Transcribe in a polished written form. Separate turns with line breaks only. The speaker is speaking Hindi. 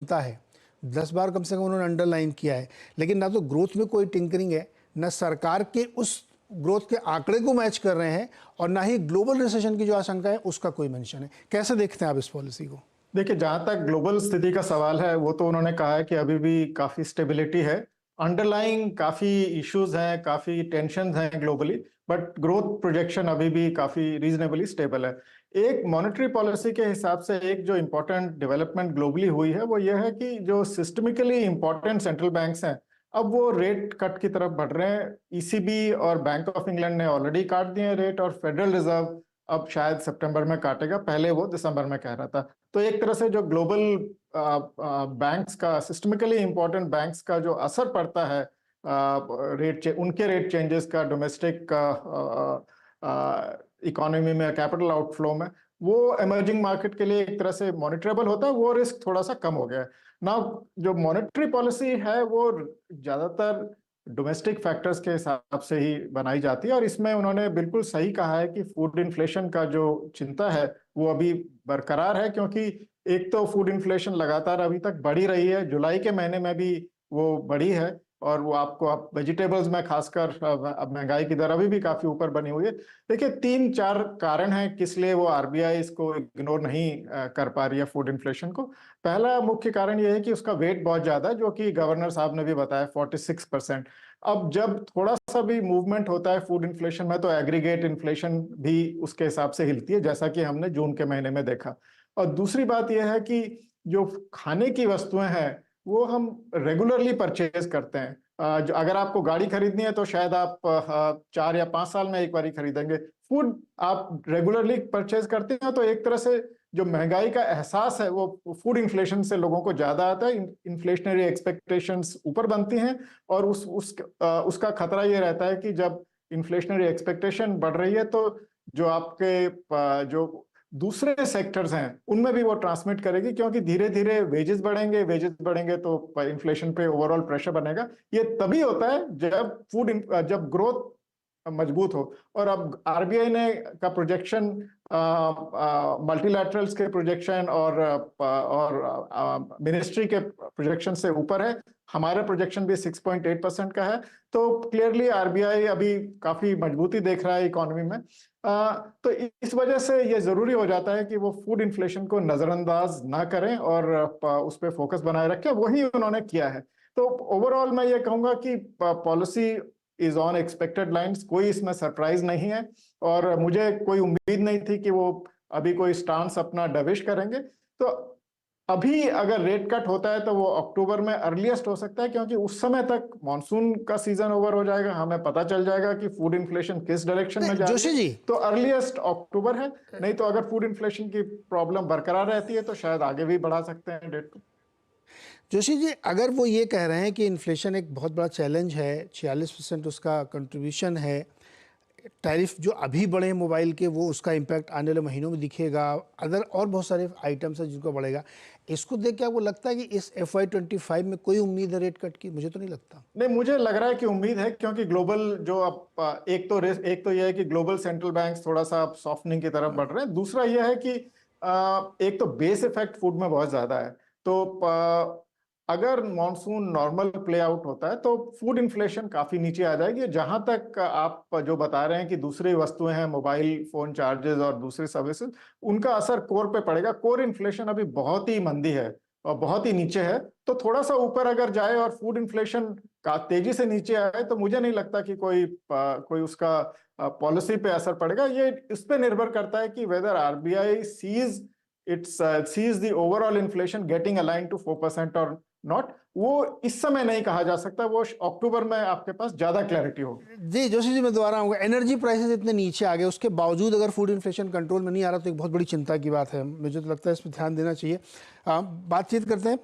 चिंता है, 10 बार कम से कम उन्होंने अंडरलाइन किया है, लेकिन ना तो ग्रोथ में कोई टिंकरिंग है, ना सरकार के उस ग्रोथ के आंकड़े को मैच कर रहे हैं, और ना ही ग्लोबल रिसेशन की जो आशंका है उसका कोई मेंशन है। कैसे देखते हैं आप इस पॉलिसी को?
देखिए, जहां तक ग्लोबल स्थिति का सवाल है वो तो उन्होंने कहा है कि अभी भी काफी स्टेबिलिटी है। अंडरलाइंग काफी इश्यूज हैं, काफी टेंशन हैं ग्लोबली, बट ग्रोथ प्रोजेक्शन अभी भी काफी रीजनेबली स्टेबल है। एक मॉनेटरी पॉलिसी के हिसाब से एक जो इम्पोर्टेंट डेवलपमेंट ग्लोबली हुई है वो ये है कि जो सिस्टमिकली इम्पोर्टेंट सेंट्रल बैंक्स हैं अब वो रेट कट की तरफ बढ़ रहे हैं। ईसीबी और बैंक ऑफ इंग्लैंड ने ऑलरेडी काट दिए हैं रेट, और फेडरल रिजर्व अब शायद सितंबर में काटेगा, पहले वो दिसंबर में कह रहा था। तो एक तरह से जो ग्लोबल बैंक्स का, सिस्टमिकली इंपॉर्टेंट बैंक्स का जो असर पड़ता है उनके रेट चेंजेस का डोमेस्टिक इकोनॉमी में, कैपिटल आउटफ्लो में, वो इमर्जिंग मार्केट के लिए एक तरह से मॉनिटरेबल होता है। वो रिस्क थोड़ा सा कम हो गया है ना। जो मॉनेटरी पॉलिसी है वो ज्यादातर डोमेस्टिक फैक्टर्स के हिसाब से ही बनाई जाती है, और इसमें उन्होंने बिल्कुल सही कहा है कि फूड इन्फ्लेशन का जो चिंता है वो अभी बरकरार है, क्योंकि एक तो फूड इन्फ्लेशन लगातार अभी तक बढ़ी रही है, जुलाई के महीने में भी वो बढ़ी है, और वो आपको आप वेजिटेबल्स में खासकर अब महंगाई की दर अभी भी काफी ऊपर बनी हुई है। देखिए, 3-4 कारण हैं किस लिए वो आरबीआई इसको इग्नोर नहीं कर पा रही है फूड इन्फ्लेशन को। पहला मुख्य कारण ये है कि उसका वेट बहुत ज्यादा है, जो कि गवर्नर साहब ने भी बताया, 46%। अब जब थोड़ा सा भी मूवमेंट होता है फूड इन्फ्लेशन में तो एग्रीगेट इन्फ्लेशन भी उसके हिसाब से हिलती है, जैसा कि हमने जून के महीने में देखा। और दूसरी बात यह है कि जो खाने की वस्तुएं हैं वो हम रेगुलरली परचेज करते हैं। अगर आपको गाड़ी खरीदनी है तो शायद आप 4 या 5 साल में एक बार ही खरीदेंगे। फूड आप रेगुलरली परचेज करते हैं, तो एक तरह से जो महंगाई का एहसास है वो फूड इन्फ्लेशन से लोगों को ज्यादा आता है। इन्फ्लेशनरी एक्सपेक्टेशंस ऊपर बनती हैं, और उसका खतरा ये रहता है कि जब इन्फ्लेशनरी एक्सपेक्टेशन बढ़ रही है तो जो आपके जो दूसरे सेक्टर्स हैं उनमें भी वो ट्रांसमिट करेगी, क्योंकि धीरे धीरे वेजेस बढ़ेंगे तो इन्फ्लेशन पे ओवरऑल प्रेशर बनेगा। ये तभी होता है जब ग्रोथ मजबूत हो। और अब आरबीआई ने का प्रोजेक्शन, मल्टीलैटरल्स के प्रोजेक्शन और मिनिस्ट्री के प्रोजेक्शन से ऊपर है। हमारा प्रोजेक्शन भी 6.8% का है। तो क्लियरली आरबीआई अभी काफी मजबूती देख रहा है इकोनॉमी में। तो इस वजह से ये जरूरी हो जाता है कि वो फूड इन्फ्लेशन को नजरअंदाज ना करें और उस पर फोकस बनाए रखें। वही उन्होंने किया है। तो ओवरऑल मैं ये कहूंगा कि policy is on expected lines, कोई इसमें सरप्राइज नहीं है, और मुझे कोई उम्मीद नहीं थी कि वो अभी कोई स्टांस अपना डविश करेंगे। तो अभी अगर रेट कट होता है तो वो अक्टूबर में अर्लीस्ट हो सकता है, क्योंकि उस समय तक मॉनसून का सीजन ओवर हो जाएगा, हमें पता चल जाएगा कि फूड इन्फ्लेशन किस डायरेक्शन में जा रही
जोशी
है।
जी,
तो अर्लीस्ट अक्टूबर है। नहीं तो अगर फूड इन्फ्लेशन की प्रॉब्लम बरकरार रहती है तो शायद आगे भी बढ़ा सकते हैं डेट को।
जोशी जी, अगर वो ये कह रहे हैं कि इन्फ्लेशन एक बहुत बड़ा चैलेंज है, 46% उसका कंट्रीब्यूशन है, टैरिफ जो अभी बढ़े हैं मोबाइल के वो उसका इम्पैक्ट आने वाले महीनों में दिखेगा, अदर और बहुत सारे आइटम्स हैं जिनको बढ़ेगा, इसको देख के आपको लगता है कि इस FY25 में कोई उम्मीद है रेट कट की? मुझे तो नहीं लगता।
नहीं, मुझे लग रहा है कि उम्मीद है, क्योंकि ग्लोबल जो अब एक तो यह है कि ग्लोबल सेंट्रल बैंक्स थोड़ा सा सॉफ्टनिंग की तरफ बढ़ रहे हैं। दूसरा यह है कि एक तो बेस इफेक्ट फूड में बहुत ज्यादा है। तो अगर मॉनसून नॉर्मल प्ले आउट होता है तो फूड इन्फ्लेशन काफी नीचे आ जाएगी। जहां तक आप जो बता रहे हैं कि दूसरी वस्तुएं हैं, मोबाइल फोन चार्जेस और दूसरी सर्विसेज, उनका असर कोर पे पड़ेगा। कोर इन्फ्लेशन अभी बहुत ही मंदी है और बहुत ही नीचे है। तो थोड़ा सा ऊपर अगर जाए और फूड इन्फ्लेशन का तेजी से नीचे आए तो मुझे नहीं लगता कि कोई उसका पॉलिसी पे असर पड़ेगा। ये इस पे निर्भर करता है कि whether RBI sees the overall inflation getting align to 4% और नॉट। वो इस समय नहीं कहा जा सकता, वो अक्टूबर में आपके पास ज्यादा क्लैरिटी होगी।
जी जोशी जी, मैं दोबारा आऊँगा। एनर्जी प्राइसेस इतने नीचे आ गए, उसके बावजूद अगर फूड इन्फ्लेशन कंट्रोल में नहीं आ रहा तो एक बहुत बड़ी चिंता की बात है। मुझे तो लगता है इस पर ध्यान देना चाहिए। बातचीत करते हैं।